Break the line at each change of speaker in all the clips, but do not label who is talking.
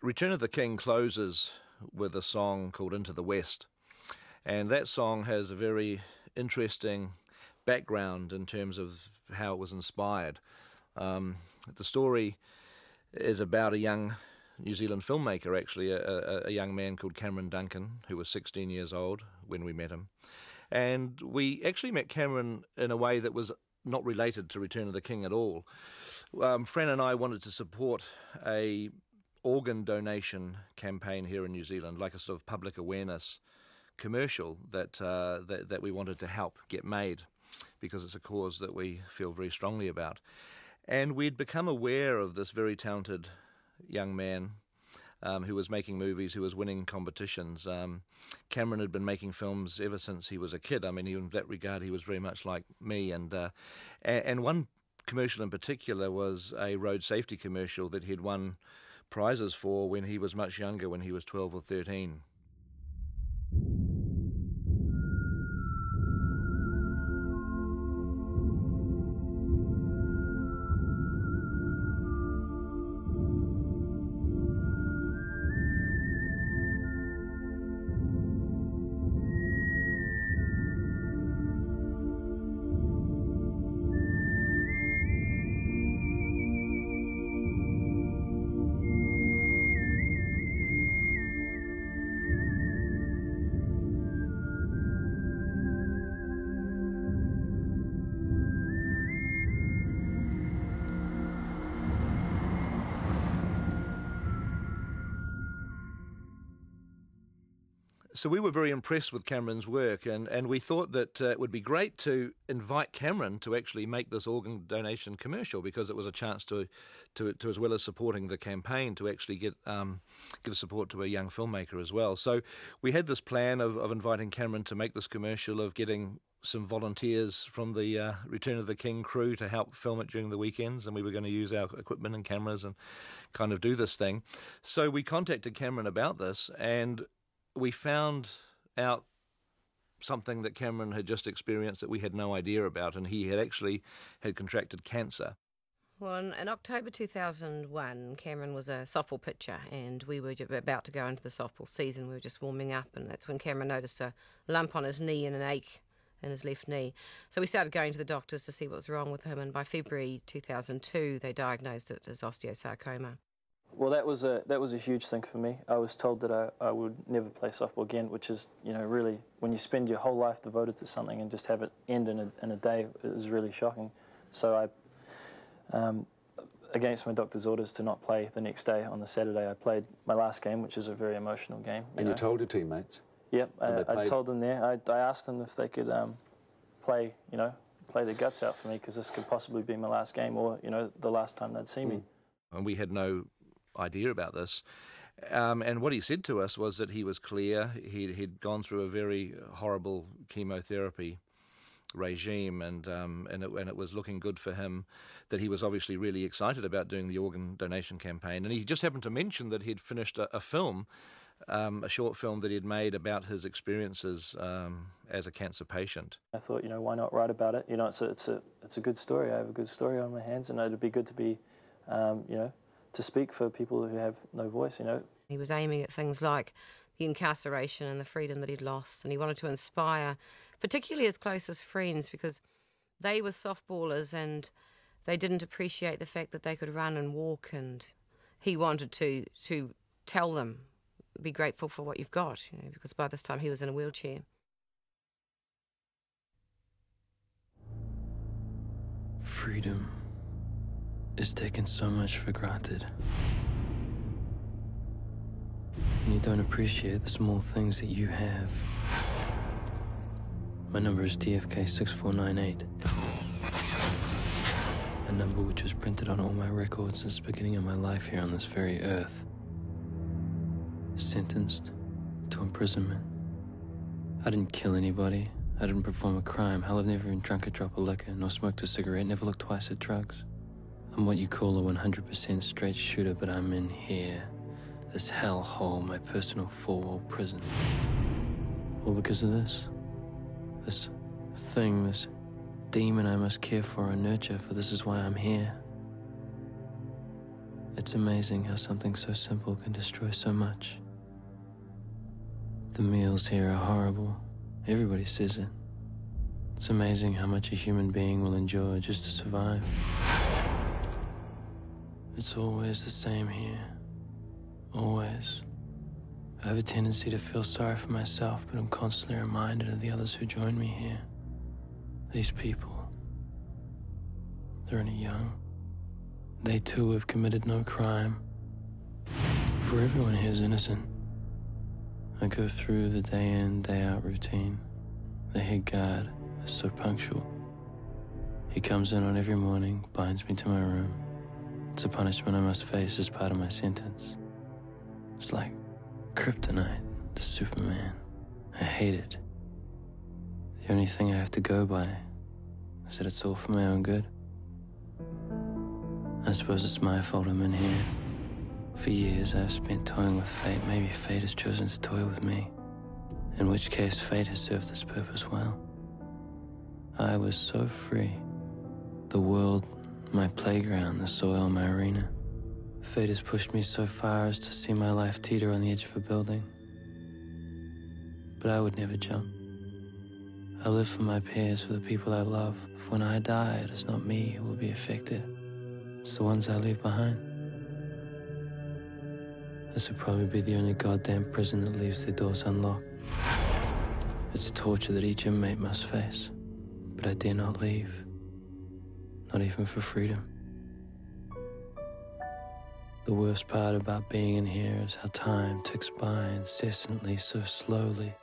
Return of the King closes with a song called Into the West, and that song has a very interesting background in terms of how it was inspired. The story is about a young New Zealand filmmaker, actually, a young man called Cameron Duncan, who was 16 years old when we met him. And we actually met Cameron in a way that was not related to Return of the King at all. Fran and I wanted to support a organ donation campaign here in New Zealand, like a sort of public awareness commercial that we wanted to help get made, because it's a cause that we feel very strongly about. And we'd become aware of this very talented young man who was making movies, who was winning competitions. Cameron had been making films ever since he was a kid. I mean, in that regard, he was very much like me. And one commercial in particular was a road safety commercial that he'd won prizes for when he was much younger, when he was 12 or 13. So we were very impressed with Cameron's work, and we thought that it would be great to invite Cameron to actually make this organ donation commercial, because it was a chance to as well as supporting the campaign, to actually give support to a young filmmaker as well. So we had this plan of inviting Cameron to make this commercial, of getting some volunteers from the Return of the King crew to help film it during the weekends, and we were going to use our equipment and cameras and kind of do this thing. So we contacted Cameron about this, and we found out something that Cameron had just experienced that we had no idea about, and he had actually contracted cancer.
Well, in October 2001, Cameron was a softball pitcher, and we were about to go into the softball season. We were just warming up, and that's when Cameron noticed a lump on his knee and an ache in his left knee. So we started going to the doctors to see what was wrong with him, and by February 2002, they diagnosed it as osteosarcoma.
Well, that was a huge thing for me. I was told that I would never play softball again, which is, you know, really, when you spend your whole life devoted to something and just have it end in a day, is really shocking. So I, against my doctor's orders to not play the next day, on the Saturday, I played my last game, which is a very emotional game.
And you told your teammates?
Yep, I told them there. I asked them if they could play their guts out for me, because this could possibly be my last game, or, you know, the last time they'd see me.
And we had no idea about this, and what he said to us was that he was clear. He'd gone through a very horrible chemotherapy regime, and it was looking good for him, that he was obviously really excited about doing the organ donation campaign. And he just happened to mention that he'd finished a film, a short film that he'd made about his experiences as a cancer patient.
I thought, you know, why not write about it? You know, it's a good story. I have a good story on my hands, and it'd be good to be, you know, to speak for people who have no voice, you know.
He was aiming at things like the incarceration and the freedom that he'd lost, and he wanted to inspire particularly his closest friends, because they were softballers and they didn't appreciate the fact that they could run and walk, and he wanted to tell them, be grateful for what you've got, you know, because by this time he was in a wheelchair.
Freedom is taken so much for granted. And you don't appreciate the small things that you have. My number is DFK 6498. A number which was printed on all my records since the beginning of my life here on this very earth. Sentenced to imprisonment. I didn't kill anybody. I didn't perform a crime. Hell, I've never even drunk a drop of liquor, nor smoked a cigarette, never looked twice at drugs. I'm what you call a 100% straight shooter, but I'm in here. This hellhole, my personal four-wall prison. All because of this. This thing, this demon I must care for and nurture, for this is why I'm here. It's amazing how something so simple can destroy so much. The meals here are horrible. Everybody says it. It's amazing how much a human being will endure just to survive. It's always the same here. Always. I have a tendency to feel sorry for myself, but I'm constantly reminded of the others who join me here. These people. They're only young. They too have committed no crime. For everyone here is innocent. I go through the day in, day out routine. The head guard is so punctual. He comes in on every morning, binds me to my room. It's a punishment I must face as part of my sentence. It's like kryptonite to Superman. I hate it. The only thing I have to go by is that it's all for my own good. I suppose it's my fault I'm in here. For years I've spent toying with fate. Maybe fate has chosen to toy with me. In which case fate has served this purpose well. I was so free. The world, my playground, the soil, my arena. Fate has pushed me so far as to see my life teeter on the edge of a building. But I would never jump. I live for my peers, for the people I love. For when I die, it is not me who will be affected. It's the ones I leave behind. This would probably be the only goddamn prison that leaves their doors unlocked. It's a torture that each inmate must face. But I dare not leave. Not even for freedom. The worst part about being in here is how time ticks by incessantly, so slowly.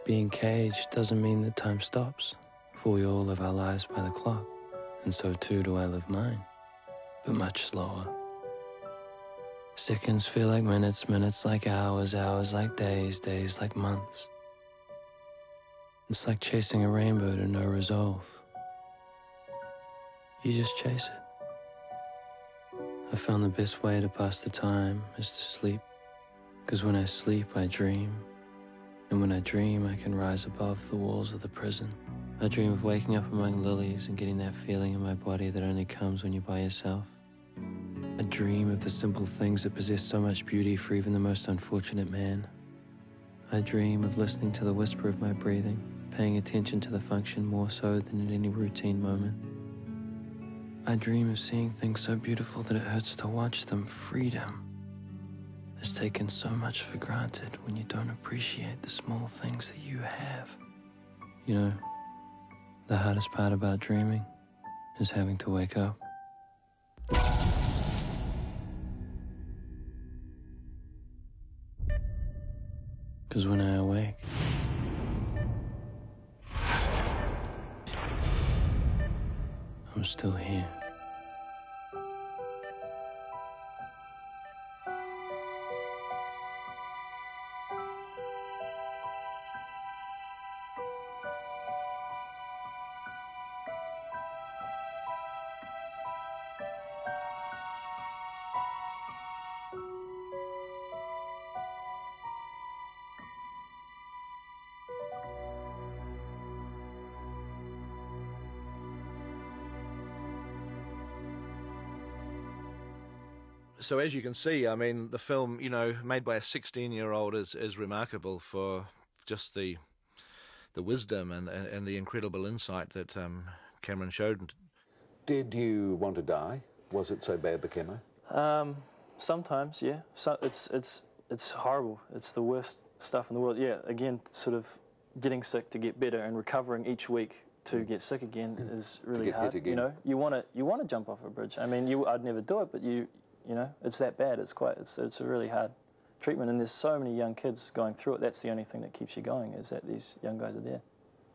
Being caged doesn't mean that time stops, for we all live our lives by the clock, and so too do I live mine, but much slower. Seconds feel like minutes, minutes like hours, hours like days, days like months. It's like chasing a rainbow to no resolve. You just chase it. I found the best way to pass the time is to sleep, because when I sleep, I dream. And when I dream, I can rise above the walls of the prison. I dream of waking up among lilies and getting that feeling in my body that only comes when you're by yourself. I dream of the simple things that possess so much beauty for even the most unfortunate man. I dream of listening to the whisper of my breathing, paying attention to the function more so than at any routine moment. I dream of seeing things so beautiful that it hurts to watch them. Freedom is taken so much for granted when you don't appreciate the small things that you have. You know, the hardest part about dreaming is having to wake up. Because when I awake, I'm still here.
So as you can see, I mean, the film, you know, made by a 16-year-old is remarkable for just the wisdom and the incredible insight that Cameron showed.
Did you want to die? Was it so bad, the chemo?
Sometimes, yeah. So it's horrible. It's the worst stuff in the world. Yeah, again, sort of getting sick to get better and recovering each week to get sick again is really hard. You know, you want to jump off a bridge. I mean, I'd never do it, but you know, it's that bad. It's a really hard treatment, and there's so many young kids going through it. That's the only thing that keeps you going, is that these young guys are there.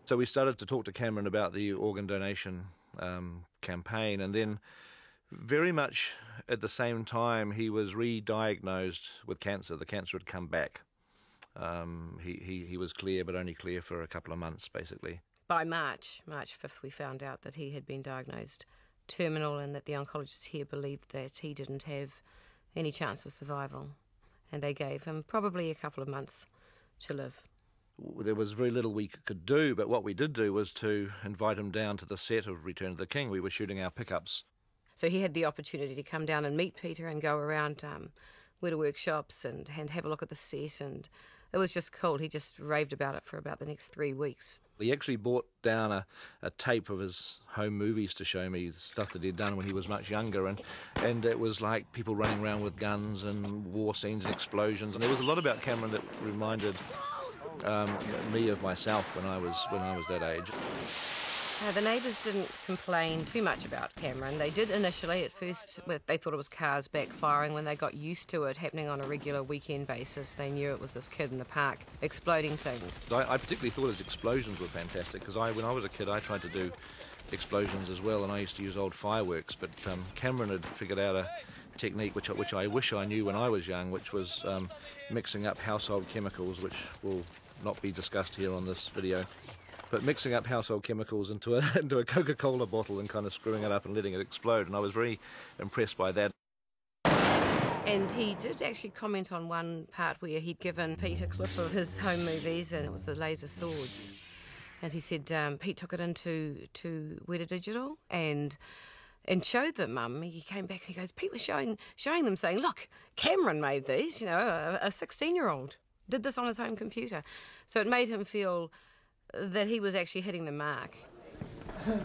So we started to talk to Cameron about the organ donation campaign, and then very much at the same time he was re-diagnosed with cancer. The cancer had come back. He was clear, but only clear for a couple of months, basically.
By March 5th, we found out that he had been diagnosed terminal and that the oncologists here believed that he didn't have any chance of survival, and they gave him probably a couple of months to live.
There was very little we could do, but what we did do was to invite him down to the set of Return of the King. We were shooting our pickups.
So he had the opportunity to come down and meet Peter and go around Weta Workshops and have a look at the set, and it was just cool. He just raved about it for about the next 3 weeks.
He actually brought down a tape of his home movies to show me stuff that he'd done when he was much younger, and it was like people running around with guns and war scenes and explosions, and there was a lot about Cameron that reminded me of myself when I was that age.
The neighbours didn't complain too much about Cameron. They did initially. At first, they thought it was cars backfiring. When they got used to it happening on a regular weekend basis, they knew it was this kid in the park exploding things.
I particularly thought his explosions were fantastic, because when I was a kid I tried to do explosions as well, and I used to use old fireworks, but Cameron had figured out a technique which I wish I knew when I was young, which was mixing up household chemicals, which will not be discussed here on this video. But mixing up household chemicals into a Coca-Cola bottle and kind of screwing it up and letting it explode, and I was very impressed by that.
And he did actually comment on one part where he'd given Pete a clip of his home movies, and it was the Laser Swords. And he said Pete took it into Weta Digital and showed them, Mum. He came back and he goes, Pete was showing them, saying, look, Cameron made these, you know, a 16-year-old did this on his home computer. So it made him feel that he was actually hitting the mark.
I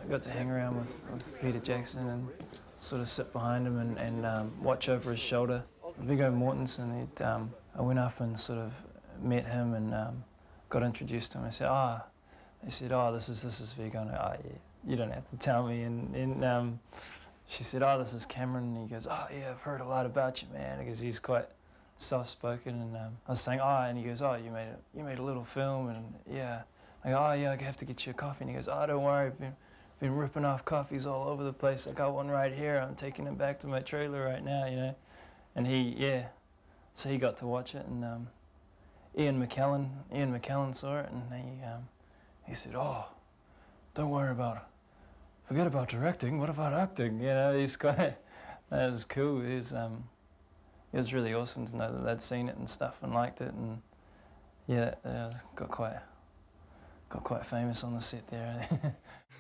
got to hang around with Peter Jackson and sort of sit behind him and watch over his shoulder. Viggo Mortensen, I went up and sort of met him and got introduced to him. I said, they said, this is Viggo. And yeah, you don't have to tell me. And she said, this is Cameron. And he goes, yeah, I've heard a lot about you, man, because he's quite soft-spoken, and I was saying, and he goes, you made a little film, and yeah. I go, yeah, I have to get you a coffee. And he goes, don't worry, I've been ripping off coffees all over the place. I got one right here. I'm taking it back to my trailer right now, you know. And so he got to watch it, and Ian McKellen saw it, and he said, don't worry about it. Forget about directing. What about acting? You know, he's quite. That was cool. It was really awesome to know that they'd seen it and stuff and liked it, and yeah, got quite famous on the set there.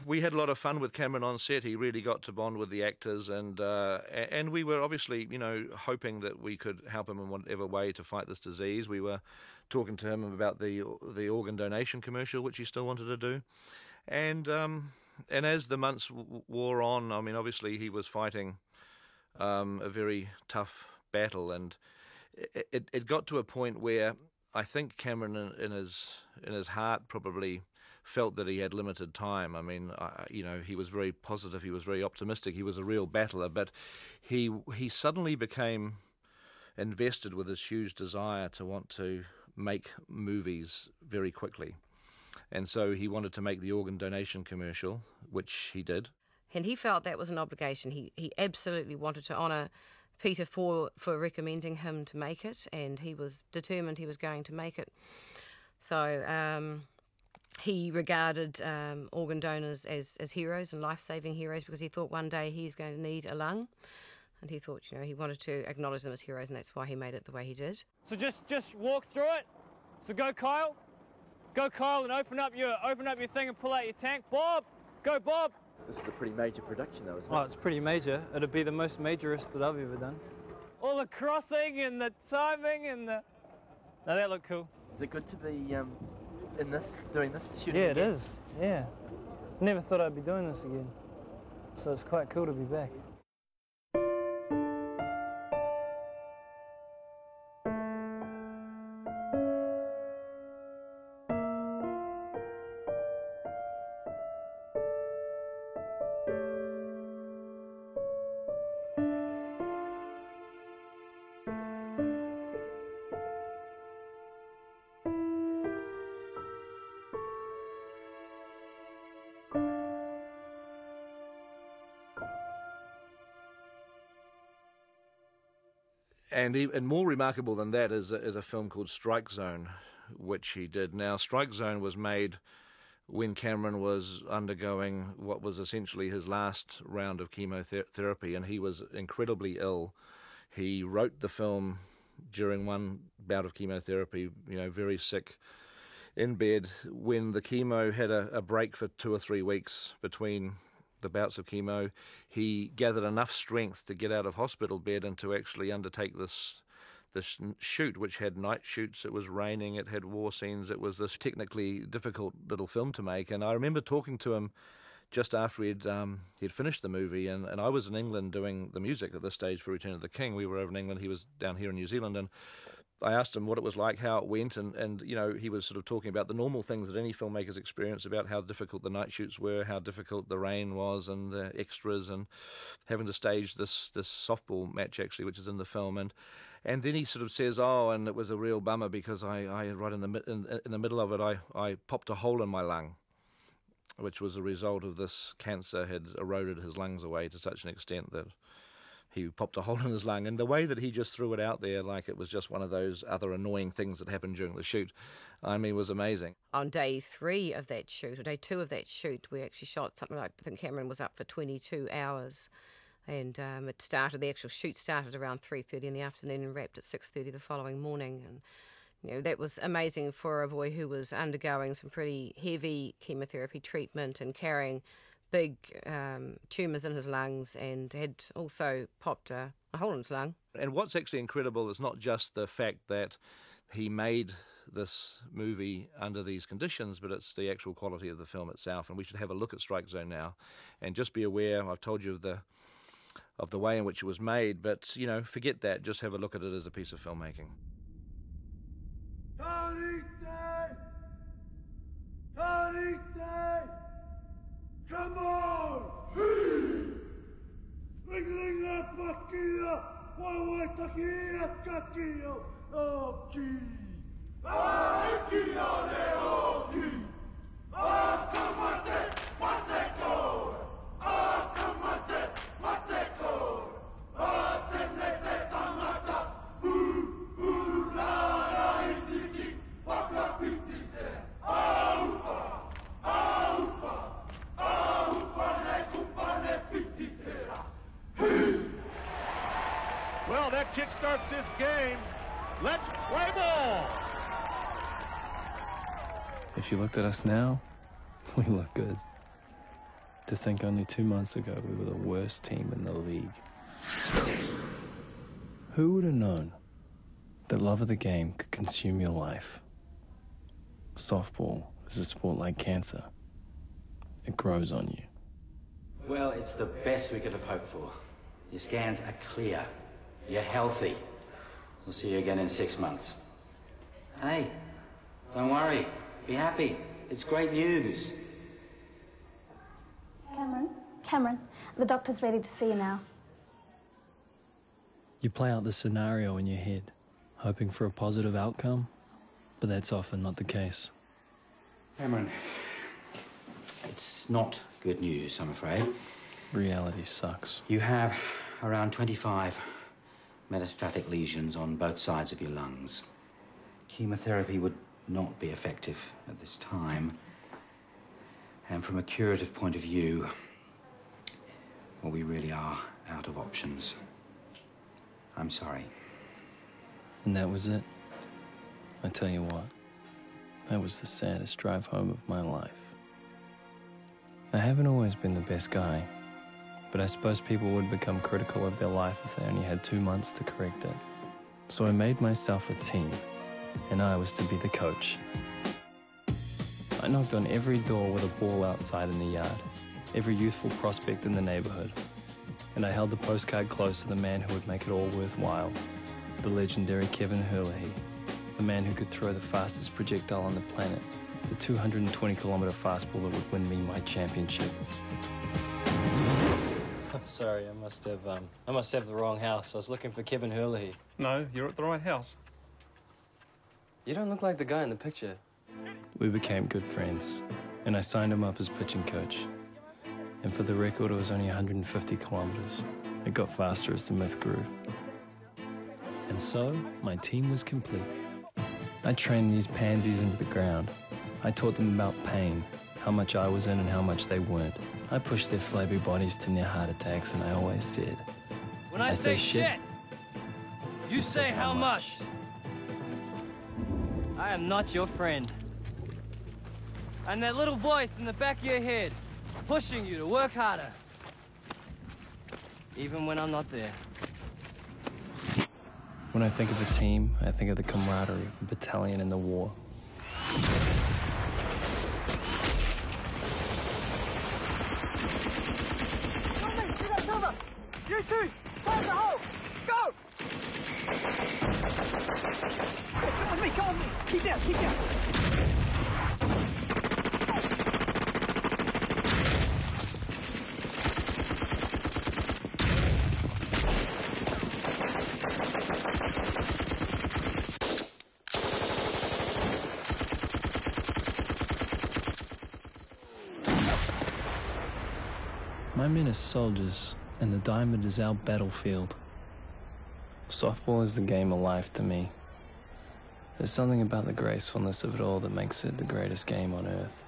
We had a lot of fun with Cameron on set. He really got to bond with the actors, and we were obviously, you know, hoping that we could help him in whatever way to fight this disease. We were talking to him about the organ donation commercial, which he still wanted to do, and as the months wore on, I mean, obviously he was fighting a very tough battle, and it got to a point where I think Cameron in his heart probably felt that he had limited time. I mean, you know, he was very positive, he was very optimistic, he was a real battler, but he suddenly became invested with this huge desire to want to make movies very quickly, and so he wanted to make the organ donation commercial, which he did.
And he felt that was an obligation. He absolutely wanted to honour Peter for recommending him to make it, and he was determined he was going to make it. So he regarded organ donors as heroes and life-saving heroes, because he thought one day he's going to need a lung, and he thought, you know, he wanted to acknowledge them as heroes, and that's why he made it the way he did.
So just walk through it. So go Kyle, and open up your thing and pull out your tank. Bob, go Bob.
This is a pretty major production, though, isn't it?
Oh, it's pretty major. It'd be the most majorist that I've ever done.
All the crossing and the timing and the... No, that looked cool.
Is it good to be in this, doing this, shooting?
Yeah,
again?
it is. Yeah. Never thought I'd be doing this again. So it's quite cool to be back.
And more remarkable than that is a film called Strike Zone, which he did. Now, Strike Zone was made when Cameron was undergoing what was essentially his last round of chemotherapy, and he was incredibly ill. He wrote the film during one bout of chemotherapy, you know, very sick, in bed, when the chemo had a break for 2 or 3 weeks between the bouts of chemo, he gathered enough strength to get out of hospital bed and to actually undertake this shoot, which had night shoots. It was raining, it had war scenes, it was this technically difficult little film to make. And I remember talking to him just after he'd finished the movie, and I was in England doing the music at this stage for Return of the King. We were over in England, he was down here in New Zealand, and I asked him what it was like, how it went, and you know, he was sort of talking about the normal things that any filmmakers experience, about how difficult the night shoots were, how difficult the rain was, and the extras, and having to stage this softball match, actually, which is in the film. And then he sort of says, oh, and it was a real bummer because I right in the middle of it, I popped a hole in my lung, which was a result of this cancer had eroded his lungs away to such an extent that he popped a hole in his lung. And the way that he just threw it out there like it was just one of those other annoying things that happened during the shoot, I mean, was amazing.
On day 3 of that shoot, or day 2 of that shoot, we actually shot something like, I think Cameron was up for 22 hours. And the actual shoot started around 3:30 in the afternoon and wrapped at 6:30 the following morning. And you know, that was amazing for a boy who was undergoing some pretty heavy chemotherapy treatment and carrying big tumours in his lungs, and had also popped a hole in his lung.
And what's actually incredible is not just the fact that he made this movie under these conditions, but it's the actual quality of the film itself. And we should have a look at Strike Zone now and just be aware, I've told you of the way in which it was made, but, you know, forget that, just have a look at it as a piece of filmmaking.
Come on! Ring up, Makia! Why takia, kakio, oki! Akia leoki! Akamate, mateko! Akamate, mateko! Atemete tamata! Ula itiki, pakapitite! Aupa! Aupa!
Well, that kickstarts this game. Let's play ball!
If you looked at us now, we look good. To think only 2 months ago we were the worst team in the league. Who would have known that love of the game could consume your life? Softball is a sport like cancer. It grows on you.
Well, it's the best we could have hoped for. Your scans are clear. You're healthy. We'll see you again in 6 months. Hey, don't worry. Be happy. It's great news.
Cameron, the doctor's ready to see you now.
You play out the scenario in your head, hoping for a positive outcome, but that's often not the case.
Cameron, it's not good news, I'm afraid.
Reality sucks.
You have around 25 metastatic lesions on both sides of your lungs. Chemotherapy would not be effective at this time. And from a curative point of view, well, we really are out of options. I'm sorry.
And that was it. I tell you what, that was the saddest drive home of my life. I haven't always been the best guy, but I suppose people would become critical of their life if they only had 2 months to correct it. So I made myself a team, and I was to be the coach. I knocked on every door with a ball outside in the yard, every youthful prospect in the neighborhood, and I held the postcard close to the man who would make it all worthwhile, the legendary Kevin Herlihy, the man who could throw the fastest projectile on the planet, the 220-kilometer fastball that would win me my championship.
I'm sorry, I must have the wrong house. I was looking for Kevin Herlihy.
No, you're at the right house.
You don't look like the guy in the picture.
We became good friends, and I signed him up as pitching coach. And for the record, it was only 150 kilometers. It got faster as the myth grew. And so, my team was complete. I trained these pansies into the ground. I taught them about pain, how much I was in and how much they weren't. I pushed their flabby bodies to near heart attacks, and I always said,
When I say shit, you say how much.
I am not your friend. And that little voice in the back of your head, pushing you to work harder. Even when I'm not there. When I think of a team, I think of the camaraderie of a battalion in the war.
You two, find the hole! Go! Come with me, come with me! Keep down, keep down!
My men are soldiers, and the diamond is our battlefield. Softball is the game of life to me. There's something about the gracefulness of it all that makes it the greatest game on earth.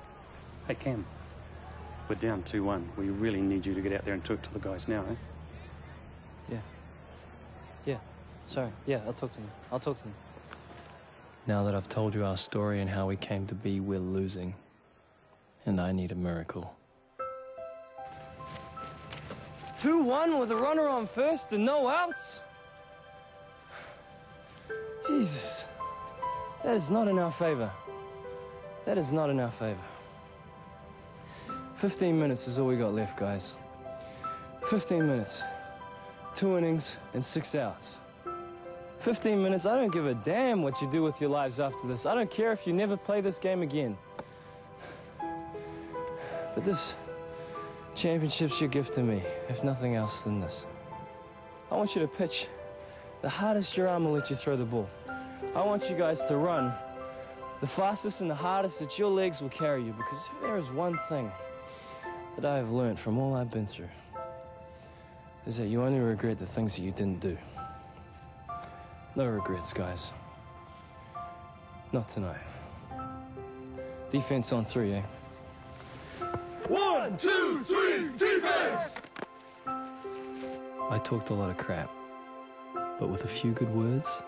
Hey, Cam. We're down 2-1. We really need you to get out there and talk to the guys now, eh?
Yeah. Sorry. Yeah, I'll talk to them. I'll talk to them. Now that I've told you our story and how we came to be, we're losing. And I need a miracle. 2-1 with a runner on first and no outs? Jesus. That is not in our favor. That is not in our favor. 15 minutes is all we got left, guys. 15 minutes. 2 innings and 6 outs. 15 minutes, I don't give a damn what you do with your lives after this. I don't care if you never play this game again. But this championship's your gift to me, if nothing else than this. I want you to pitch the hardest your arm will let you throw the ball. I want you guys to run the fastest and the hardest that your legs will carry you, because if there is one thing that I have learned from all I've been through, is that you only regret the things that you didn't do. No regrets, guys. Not tonight. Defense on 3, eh?
1, 2, 3, defense!
I talked a lot of crap, but with a few good words,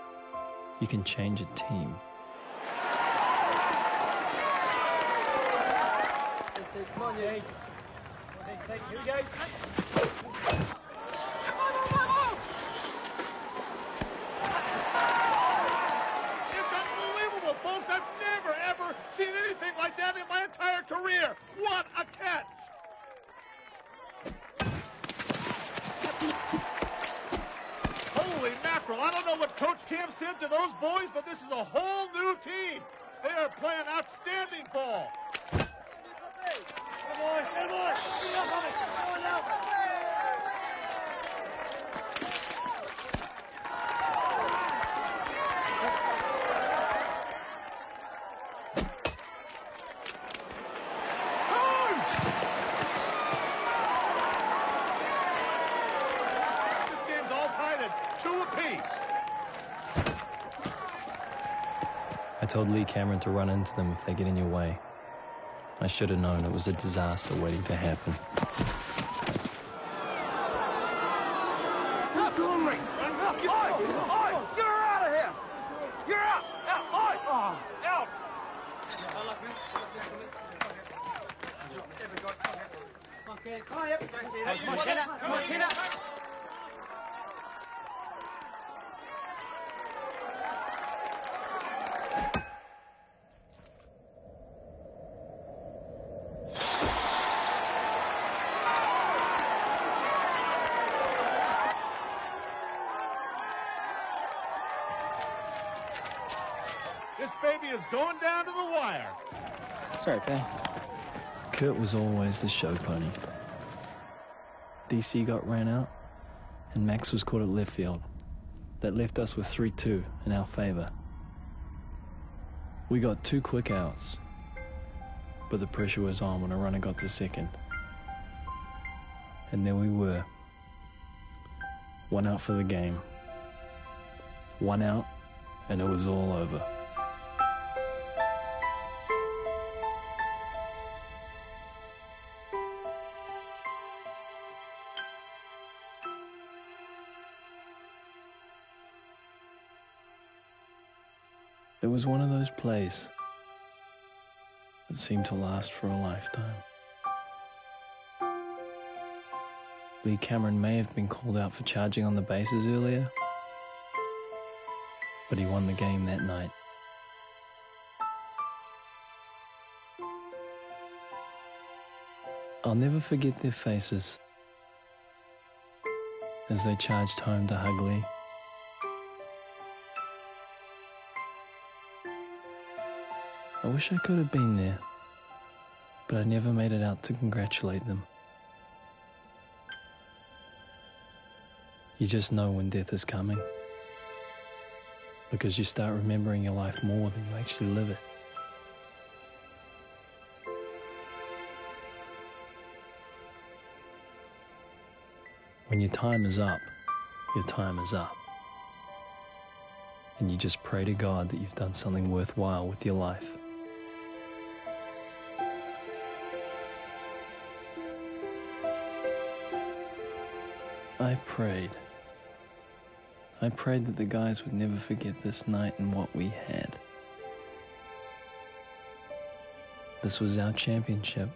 you can change a team.
Come on, you. Here we go. It's unbelievable, folks. I've never, ever seen anything like that in my entire career. What a catch! Holy mackerel. I don't know what Coach Cam said to those boys, but this is a whole new team. They are playing outstanding ball. Come on, come on. Come on now. This game's all tied at 2 apiece.
I told Lee Cameron to run into them if they get in your way. I should have known it was a disaster waiting to happen.
Talk to him, Rick. Oi! You're out of here! You're out! Out! Oi! Out! Come on, Tina! Come on, Tina! This baby is going down to the wire.
Sorry, pal. Kurt was always the show pony. DC got ran out, and Max was caught at left field. That left us with 3-2 in our favor. We got 2 quick outs, but the pressure was on when a runner got to second. And there we were. 1 out for the game. 1 out, and it was all over. It was one of those plays that seemed to last for a lifetime.
Lee Cameron may have been called out for charging on the bases earlier, but he won the game that night. I'll never forget their faces as they charged home to hug Lee. I wish I could have been there, but I never made it out to congratulate them. You just know when death is coming, because you start remembering your life more than you actually live it. When your time is up, your time is up. And you just pray to God that you've done something worthwhile with your life. I prayed that the guys would never forget this night and what we had. This was our championship,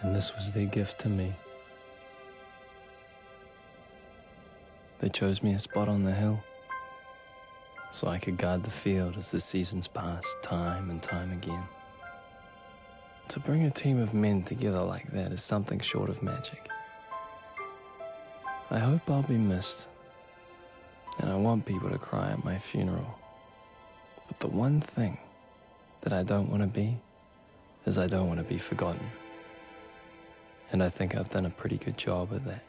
and this was their gift to me. They chose me a spot on the hill so I could guard the field as the seasons passed time and time again. To bring a team of men together like that is something short of magic. I hope I'll be missed, and I want people to cry at my funeral. But the one thing that I don't want to be is I don't want to be forgotten. And I think I've done a pretty good job of that.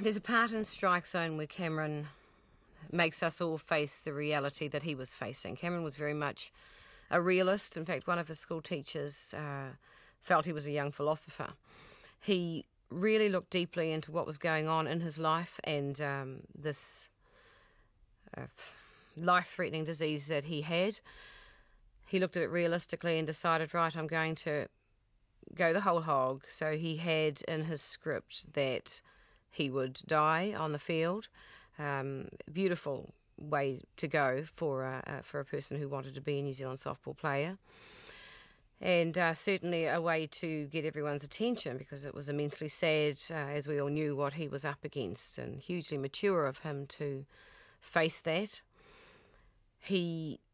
There's a part in Strike Zone where Cameron makes us all face the reality that he was facing. Cameron was very much a realist. In fact, one of his school teachers felt he was a young philosopher. He really looked deeply into what was going on in his life and this life-threatening disease that he had. He looked at it realistically and decided, right, I'm going to go the whole hog. So he had in his script that he would die on the field. Beautiful way to go for a person who wanted to be a New Zealand softball player. And certainly a way to get everyone's attention, because it was immensely sad, as we all knew, what he was up against, and hugely mature of him to face that.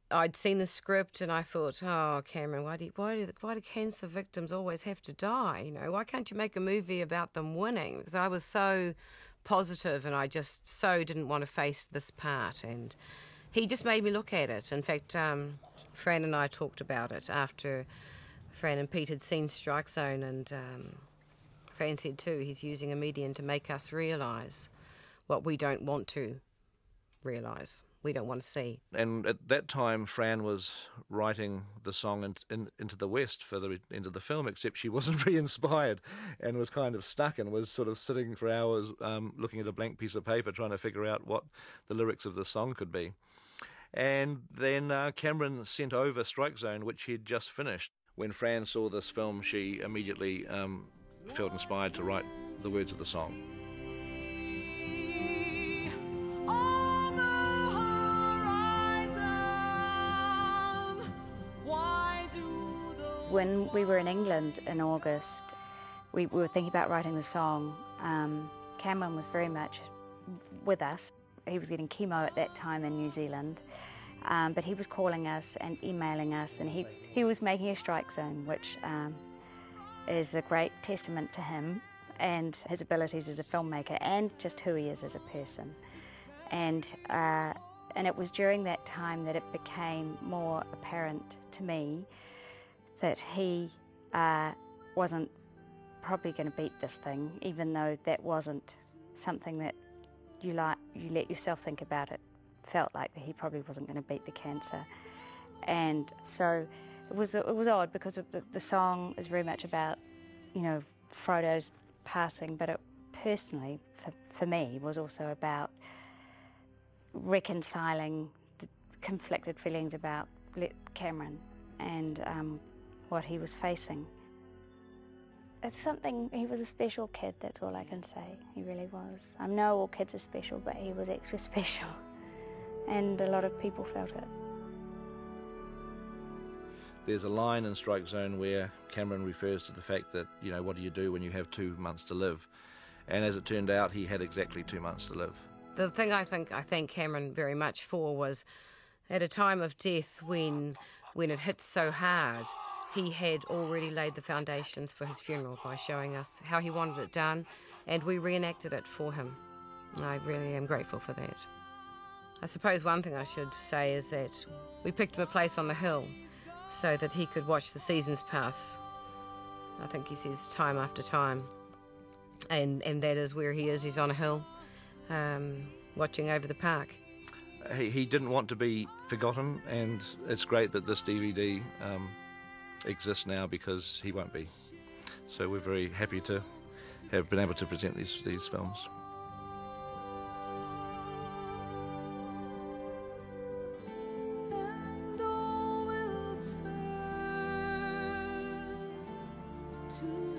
I'd seen the script and I thought, oh, Cameron, why do cancer victims always have to die? You know, why can't you make a movie about them winning? Because I was so positive and I just so didn't want to face this part. And he just made me look at it. In fact, Fran and I talked about it after Fran and Pete had seen Strike Zone, and Fran said too, he's using a medium to make us realise what we don't want to realise. We don't want to see.
And at that time, Fran was writing the song Into the West for the end of the film, except she wasn't very inspired and was kind of stuck and was sort of sitting for hours looking at a blank piece of paper trying to figure out what the lyrics of the song could be. And then Cameron sent over Strike Zone, which he'd just finished. When Fran saw this film, she immediately felt inspired to write the words of the song.
When we were in England in August, we were thinking about writing the song. Cameron was very much with us. He was getting chemo at that time in New Zealand. But he was calling us and emailing us, and he was making a strike zone, which is a great testament to him and his abilities as a filmmaker and just who he is as a person. And it was during that time that it became more apparent to me that he wasn't probably going to beat this thing, even though that wasn't something that you let yourself think about. It felt like that he probably wasn't going to beat the cancer. And so it was odd, because the song is very much about, you know, Frodo's passing, but it personally, for me, was also about reconciling the conflicted feelings about Cameron and what he was facing. It's something, he was a special kid, that's all I can say. He really was. I know all kids are special, but he was extra special. And a lot of people felt it.
There's a line in Strike Zone where Cameron refers to the fact that, you know, what do you do when you have 2 months to live? And as it turned out, he had exactly 2 months to live.
The thing I thank Cameron very much for was, at a time of death when it hit so hard, he had already laid the foundations for his funeral by showing us how he wanted it done, and we reenacted it for him. And I really am grateful for that. I suppose one thing I should say is that we picked him a place on the hill so that he could watch the seasons pass. I think he says time after time. And that is where he is. He's on a hill, watching over the park.
He didn't want to be forgotten, and it's great that this DVD exists now, because he won't be. So we're very happy to have been able to present these films.
To